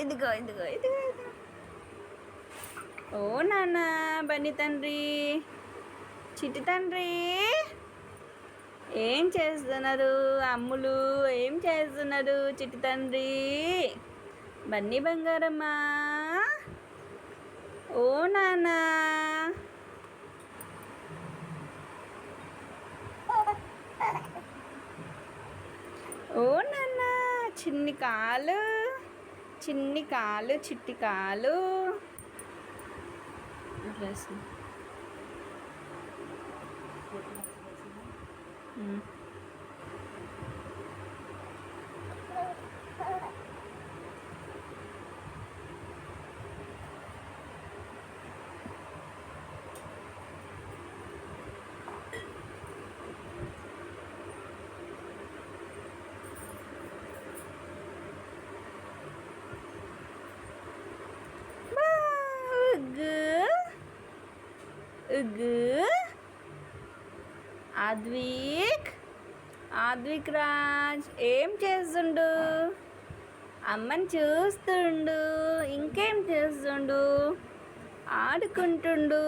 ఇదిగో ఇదిగో ఇదిగో ఇదిగో. ఓ నాన్న బన్నీ తండ్రి, చిట్టి తండ్రి ఏం చేస్తున్నారు? అమ్ములు ఏం చేస్తున్నారు? చిట్టి తండ్రి, బన్నీ బంగారమ్మా, ఓ నాన్న. ఓ నాన్న, చిన్ని కాలు, చిన్ని కాలు, చిట్టి కాలు. ఆద్విక్, ఆద్విక్ రాజ్ ఏం చేస్తుండు? అమ్మని చూస్తుండు. ఇంకేం చేస్తుండు? ఆడుకుంటుండు.